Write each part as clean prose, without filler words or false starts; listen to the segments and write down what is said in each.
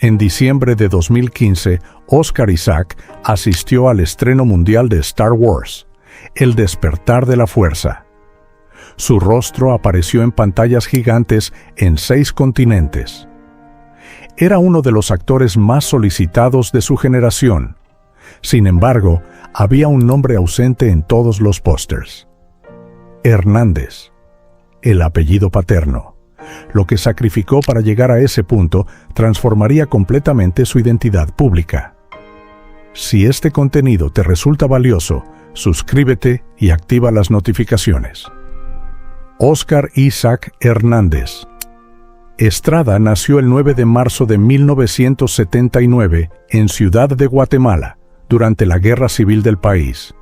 En diciembre de 2015, Oscar Isaac asistió al estreno mundial de Star Wars, El despertar de la fuerza. Su rostro apareció en pantallas gigantes en 6 continentes. Era uno de los actores más solicitados de su generación. Sin embargo, había un nombre ausente en todos los pósters: Hernández, el apellido paterno. Lo que sacrificó para llegar a ese punto transformaría completamente su identidad pública. Si este contenido te resulta valioso, suscríbete y activa las notificaciones. Oscar Isaac Hernández. Estrada nació el 9 de marzo de 1979 en Ciudad de Guatemala, durante la Guerra Civil del país.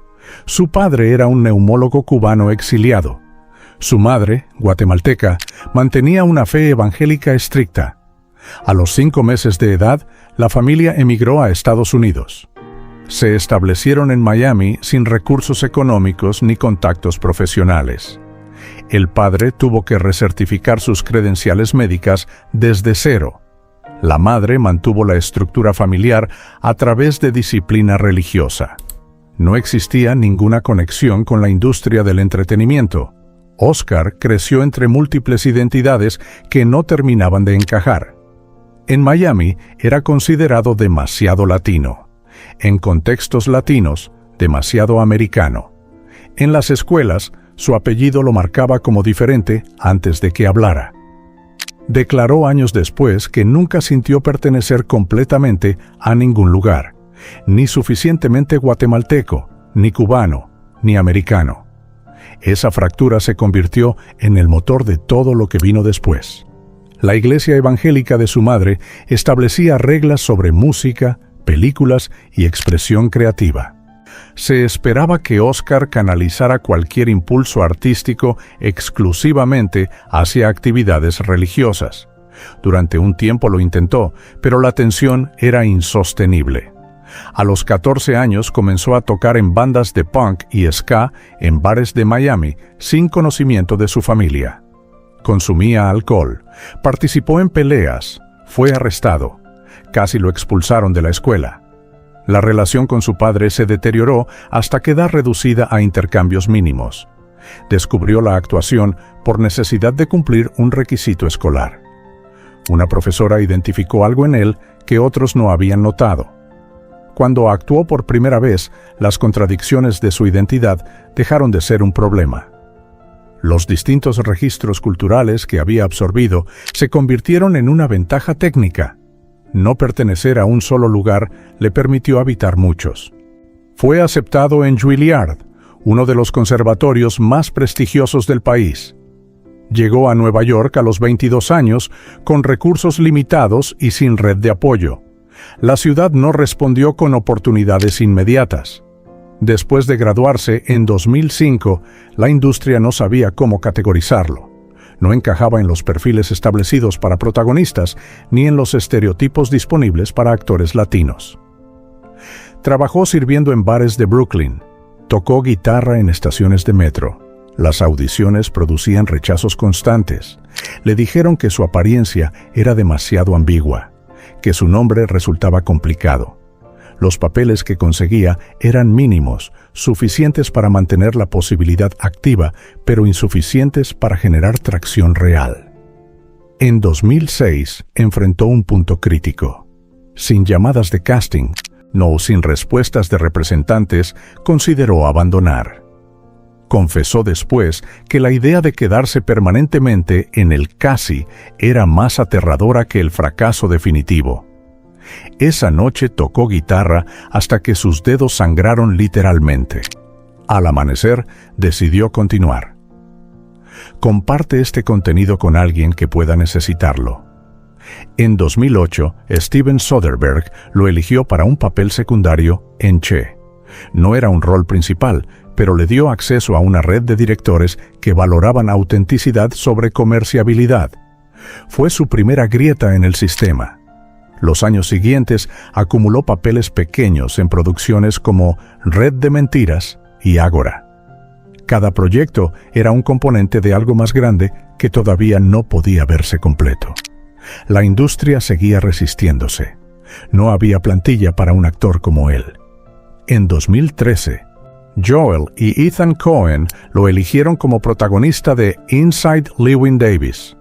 Su padre era un neumólogo cubano exiliado. Su madre, guatemalteca, mantenía una fe evangélica estricta. A los 5 meses de edad, la familia emigró a Estados Unidos. Se establecieron en Miami sin recursos económicos ni contactos profesionales. El padre tuvo que recertificar sus credenciales médicas desde cero. La madre mantuvo la estructura familiar a través de disciplina religiosa. No existía ninguna conexión con la industria del entretenimiento. Oscar creció entre múltiples identidades que no terminaban de encajar. En Miami era considerado demasiado latino. En contextos latinos, demasiado americano. En las escuelas, su apellido lo marcaba como diferente antes de que hablara. Declaró años después que nunca sintió pertenecer completamente a ningún lugar, ni suficientemente guatemalteco, ni cubano, ni americano. Esa fractura se convirtió en el motor de todo lo que vino después. La iglesia evangélica de su madre establecía reglas sobre música, películas y expresión creativa. Se esperaba que Oscar canalizara cualquier impulso artístico exclusivamente hacia actividades religiosas. Durante un tiempo lo intentó, pero la tensión era insostenible. A los 14 años comenzó a tocar en bandas de punk y ska en bares de Miami sin conocimiento de su familia. Consumía alcohol, participó en peleas, fue arrestado. Casi lo expulsaron de la escuela. La relación con su padre se deterioró hasta quedar reducida a intercambios mínimos. Descubrió la actuación por necesidad de cumplir un requisito escolar. Una profesora identificó algo en él que otros no habían notado. Cuando actuó por primera vez, las contradicciones de su identidad dejaron de ser un problema. Los distintos registros culturales que había absorbido se convirtieron en una ventaja técnica. No pertenecer a un solo lugar le permitió habitar muchos. Fue aceptado en Juilliard, uno de los conservatorios más prestigiosos del país. Llegó a Nueva York a los 22 años con recursos limitados y sin red de apoyo. La ciudad no respondió con oportunidades inmediatas. Después de graduarse en 2005, la industria no sabía cómo categorizarlo. No encajaba en los perfiles establecidos para protagonistas ni en los estereotipos disponibles para actores latinos. Trabajó sirviendo en bares de Brooklyn. Tocó guitarra en estaciones de metro. Las audiciones producían rechazos constantes. Le dijeron que su apariencia era demasiado ambigua, que su nombre resultaba complicado. Los papeles que conseguía eran mínimos, suficientes para mantener la posibilidad activa, pero insuficientes para generar tracción real. En 2006 enfrentó un punto crítico. Sin llamadas de casting, sin respuestas de representantes, consideró abandonar. Confesó después que la idea de quedarse permanentemente en el casi era más aterradora que el fracaso definitivo. Esa noche tocó guitarra hasta que sus dedos sangraron literalmente. Al amanecer, decidió continuar. Comparte este contenido con alguien que pueda necesitarlo. En 2008, Steven Soderbergh lo eligió para un papel secundario en Che. No era un rol principal, pero le dio acceso a una red de directores que valoraban autenticidad sobre comerciabilidad. Fue su primera grieta en el sistema. Los años siguientes acumuló papeles pequeños en producciones como Red de Mentiras y Ágora. Cada proyecto era un componente de algo más grande que todavía no podía verse completo. La industria seguía resistiéndose. No había plantilla para un actor como él. En 2013, Joel y Ethan Coen lo eligieron como protagonista de Inside Llewyn Davis.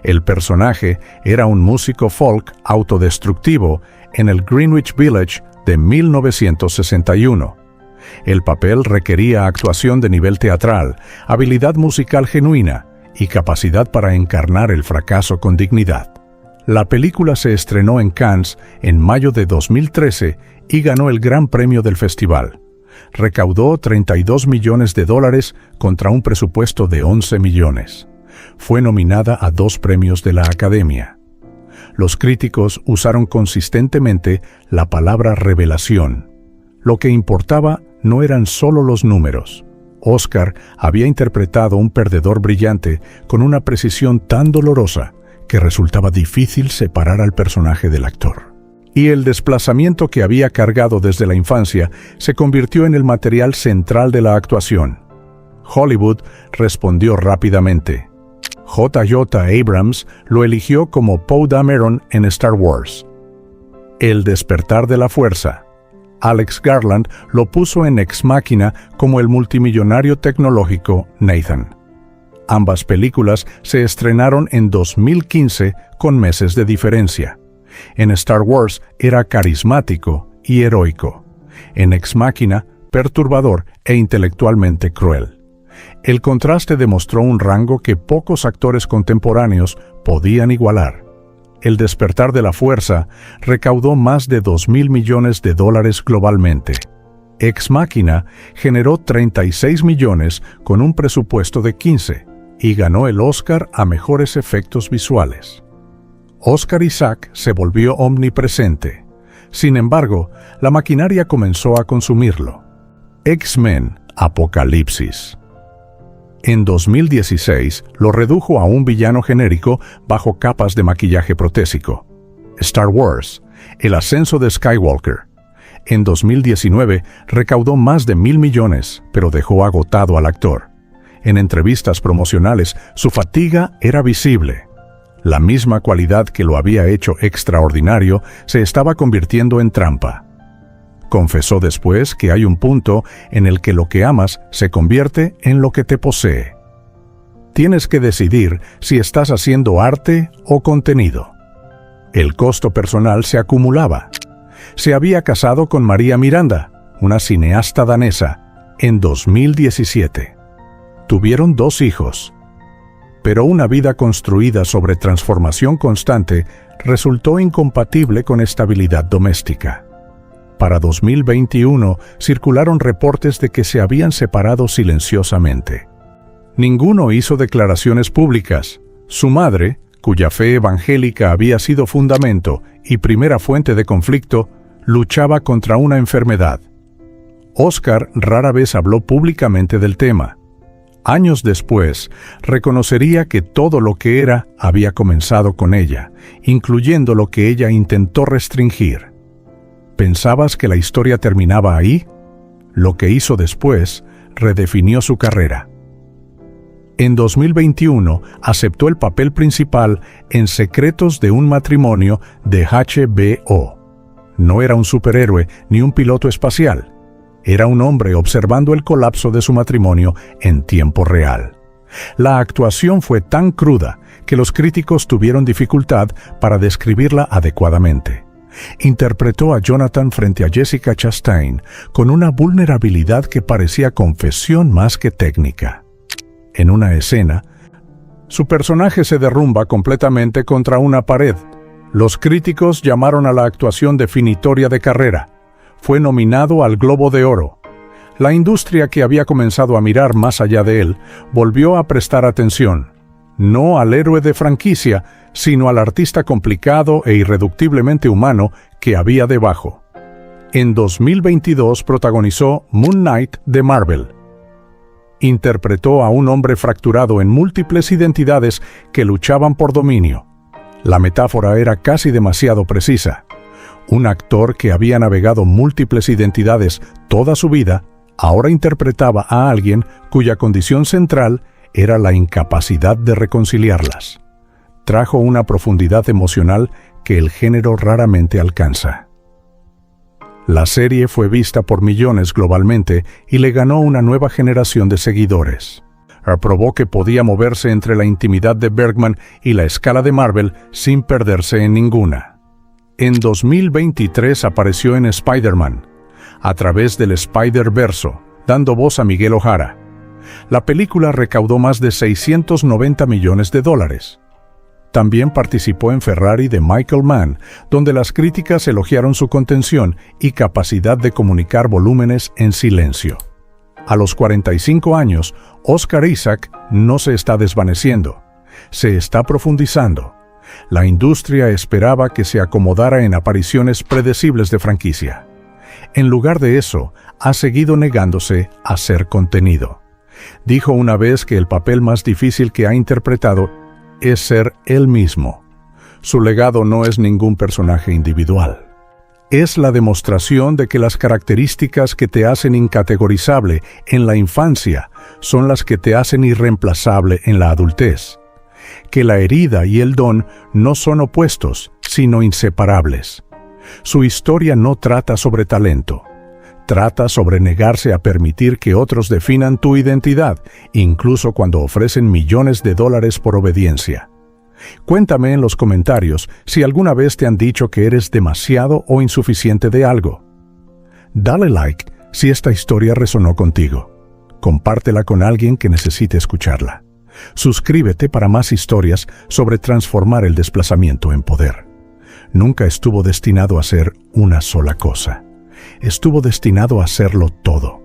El personaje era un músico folk autodestructivo en el Greenwich Village de 1961. El papel requería actuación de nivel teatral, habilidad musical genuina y capacidad para encarnar el fracaso con dignidad. La película se estrenó en Cannes en mayo de 2013 y ganó el Gran Premio del festival. Recaudó $32 millones contra un presupuesto de 11 millones. Fue nominada a 2 premios de la Academia. Los críticos usaron consistentemente la palabra revelación. Lo que importaba no eran solo los números. Oscar había interpretado un perdedor brillante con una precisión tan dolorosa que resultaba difícil separar al personaje del actor. Y el desplazamiento que había cargado desde la infancia se convirtió en el material central de la actuación. Hollywood respondió rápidamente. J.J. Abrams lo eligió como Poe Dameron en Star Wars. El despertar de la fuerza. Alex Garland lo puso en Ex Machina como el multimillonario tecnológico Nathan. Ambas películas se estrenaron en 2015 con meses de diferencia. En Star Wars era carismático y heroico. En Ex Machina, perturbador e intelectualmente cruel. El contraste demostró un rango que pocos actores contemporáneos podían igualar. El despertar de la fuerza recaudó más de $2.000 millones globalmente. Ex Machina generó 36 millones con un presupuesto de 15 y ganó el Oscar a mejores efectos visuales. Oscar Isaac se volvió omnipresente. Sin embargo, la maquinaria comenzó a consumirlo. X-Men: Apocalipsis. En 2016 lo redujo a un villano genérico bajo capas de maquillaje protésico. Star Wars: El ascenso de Skywalker. En 2019 recaudó más de $1.000 millones, pero dejó agotado al actor. En entrevistas promocionales, su fatiga era visible. La misma cualidad que lo había hecho extraordinario se estaba convirtiendo en trampa. Confesó después que hay un punto en el que lo que amas se convierte en lo que te posee. Tienes que decidir si estás haciendo arte o contenido. El costo personal se acumulaba. Se había casado con María Miranda, una cineasta danesa, en 2017. Tuvieron 2 hijos. Pero una vida construida sobre transformación constante resultó incompatible con estabilidad doméstica. Para 2021 circularon reportes de que se habían separado silenciosamente. Ninguno hizo declaraciones públicas. Su madre, cuya fe evangélica había sido fundamento y primera fuente de conflicto, luchaba contra una enfermedad. Oscar rara vez habló públicamente del tema. Años después, reconocería que todo lo que era había comenzado con ella, incluyendo lo que ella intentó restringir. ¿Pensabas que la historia terminaba ahí? Lo que hizo después redefinió su carrera. En 2021 aceptó el papel principal en Secretos de un matrimonio de HBO. No era un superhéroe ni un piloto espacial. Era un hombre observando el colapso de su matrimonio en tiempo real. La actuación fue tan cruda que los críticos tuvieron dificultad para describirla adecuadamente. Interpretó a Jonathan frente a Jessica Chastain con una vulnerabilidad que parecía confesión más que técnica. En una escena, su personaje se derrumba completamente contra una pared. Los críticos llamaron a la actuación definitoria de carrera. Fue nominado al Globo de Oro. La industria, que había comenzado a mirar más allá de él, volvió a prestar atención, no al héroe de franquicia, sino al artista complicado e irreductiblemente humano que había debajo. En 2022 protagonizó Moon Knight de Marvel. Interpretó a un hombre fracturado en múltiples identidades que luchaban por dominio. La metáfora era casi demasiado precisa. Un actor que había navegado múltiples identidades toda su vida, ahora interpretaba a alguien cuya condición central era la incapacidad de reconciliarlas. trajo una profundidad emocional que el género raramente alcanza. La serie fue vista por millones globalmente y le ganó una nueva generación de seguidores. Probó que podía moverse entre la intimidad de Bergman y la escala de Marvel sin perderse en ninguna. En 2023 apareció en Spider-Man, a través del Spider-Verso, dando voz a Miguel O'Hara. La película recaudó más de $690 millones. También participó en Ferrari de Michael Mann, donde las críticas elogiaron su contención y capacidad de comunicar volúmenes en silencio. A los 45 años, Oscar Isaac no se está desvaneciendo, se está profundizando. La industria esperaba que se acomodara en apariciones predecibles de franquicia. En lugar de eso, ha seguido negándose a ser contenido. Dijo una vez que el papel más difícil que ha interpretado es ser él mismo. Su legado no es ningún personaje individual. Es la demostración de que las características que te hacen incategorizable en la infancia son las que te hacen irreemplazable en la adultez. Que la herida y el don no son opuestos, sino inseparables. Su historia no trata sobre talento. Trata sobre negarse a permitir que otros definan tu identidad, incluso cuando ofrecen millones de dólares por obediencia. Cuéntame en los comentarios si alguna vez te han dicho que eres demasiado o insuficiente de algo. Dale like si esta historia resonó contigo. Compártela con alguien que necesite escucharla. Suscríbete para más historias sobre transformar el desplazamiento en poder. Nunca estuvo destinado a ser una sola cosa. Estuvo destinado a serlo todo.